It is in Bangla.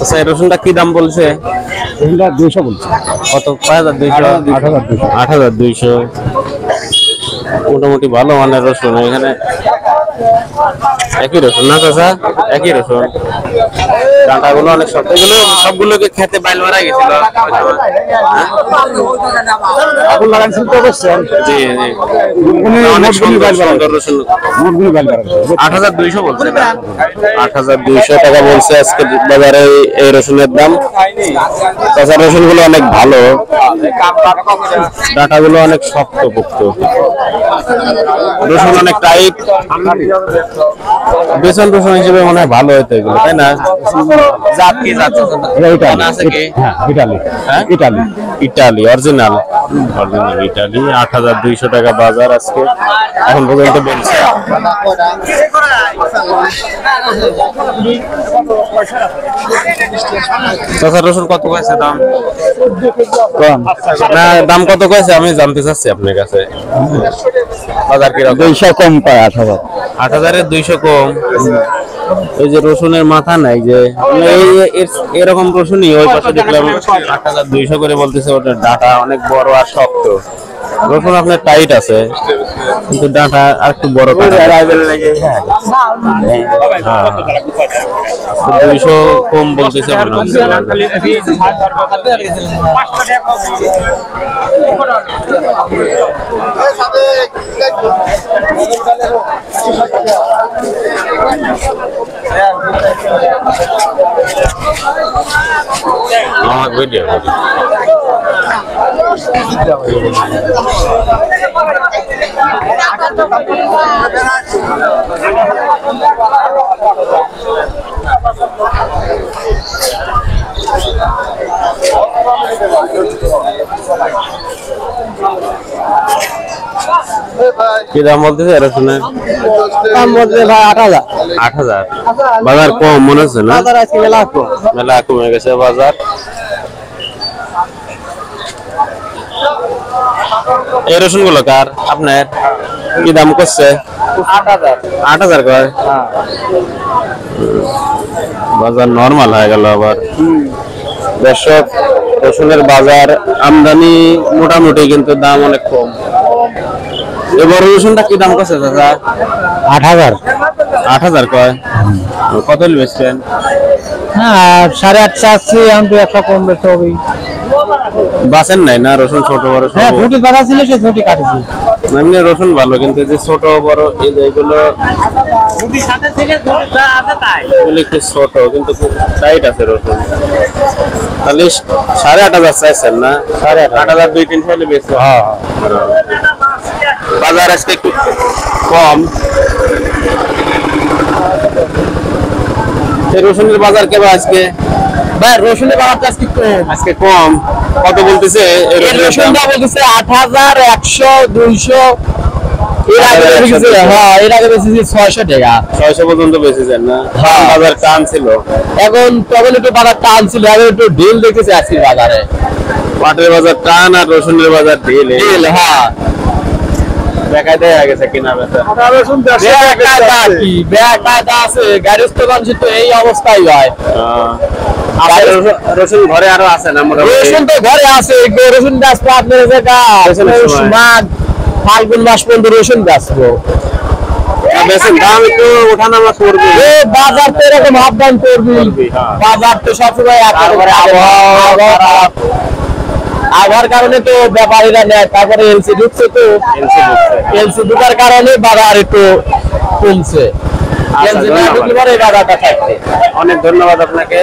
আচ্ছা এই রসুনটা কি দাম বলছে? 200 বলছে। কত? 5200, 8200। মোটামুটি ভালো মানের রসুন এখানে। একই রসুন না চাচা? একই রসুন। ডাঁটাগুলো অনেক শক্ত, এগুলো সবগুলোকে খেতে বাইল মারা গেছিল। আগুন লাগাইছিল তো অবশ্যই। জি জি, অনেক সুন্দর সুন্দর রসুন। 8200 বলছে না? 8200 টাকা বলছে আজকে বাজারে এই রসুনের দাম। চাচা রসুন গুলো অনেক ভালো, ডাঁটাগুলো অনেক শক্ত পোক্ত, রসুন অনেক টাইট। বেসন রসুন হিসেবে মনে হয় ভালো হতো এগুলো, তাই না? জাত কি জাত আছে কি? ইটালি। হ্যাঁ Italy, Italy original. Original Italy. 8200 টাকা বাজার আজকে এখন পর্যন্ত বলছে। চাচা রসুন কত কয়েছে দাম? কম না দাম কত কয়েছে আমি জানতে চাচ্ছি আপনার কাছে। বাজার কি 200 কম পায়। 8000। 8000-এর 200 কম। ওই যে রসুনের মাথা নাই যে এরকম রসুনই ওই পাশে দেখলাম 8200 করে বলতেছে। ওটা ডাঁটা অনেক বড় আর শক্ত। রসুন আপনার টাইট আছে কিন্তু ডাঁটা আর একটু বড়। 200 কম বলতেছে মনে হচ্ছে। ভিডিও কি দাম বলতেছে রসুনের? দাম বলতে ভাই 8000। 8000। বাজার কম মনে হচ্ছে না? বাজার আজকে মেলা কমে গেছে বাজার। এই রসুন গুলো কার আপনার? কি দাম করছে? 8000। 8000 কয়? বাজার নরমাল হয়ে গেল আবার। দর্শক রসুনের বাজার আমদানি মোটামুটি কিন্তু দাম অনেক কম। এবার রসুনটা কি দাম করছে দাদা? 8000। 8000 কয়? কত বেচছেন? হ্যাঁ 8.5 আছে। আমি তো একটা কম বেচতে হবে। বাসেন নাই না রসুন ছোট বড়? হ্যাঁ ঝুটি বাঁধা ছিল, সে ঝুটি কাটেছি। এমনি রসুন ভালো কিন্তু যে ছোট বড় এইগুলো একটু ছোট কিন্তু খুব টাইট আছে রসুন। তাহলে 8.5 চাইছেন না? 8.5 2-3 হলে বেশি। বাজার আজকে একটু কম। রসুনের বাজার কেমন আজকে? ভাই রসুনের বাজারটা আজকে কম। কত বলতেছে? রসুনটা বলতেছে 8000, 100, 200। এর আগে বেশি। হ্যাঁ এর আগে বেশি 600 টাকা। 600 পর্যন্ত বেচেছেন না? বাজার টান ছিল। এখন তখন একটু বাজার টান ছিল, এখন একটু ঢিল দেখেছে আজকে বাজারে। পাটের বাজার টান আর রসুনের বাজার ঢিল। হ্যাঁ বেকায়দা হয়ে গেছে কিনা বেচা। বেকায়দা আছে। গ্যারেজ তো মানুষের তো এই অবস্থাই হয়। রসুন ঘরে আরো আছে না? রসুন তো ঘরে আছে। রসুন বেচবো আপনার মাঘ ফাল্গুন মাস পর্যন্ত রসুন বেচবো। দাম একটু ওঠানামা করবে। বাজার তো এরকম আপ ডাউন করবি। বাজার তো সবসময় আবহাওয়ার কারণে তো ব্যাপারীরা নেয়। তারপরে এলসি ঢুকছে, তো এলসি ঢুকার কারণে বাজার একটু কমছে। এলসি না ঢুকলে পরে বাজারটা থাকবে। অনেক ধন্যবাদ আপনাকে।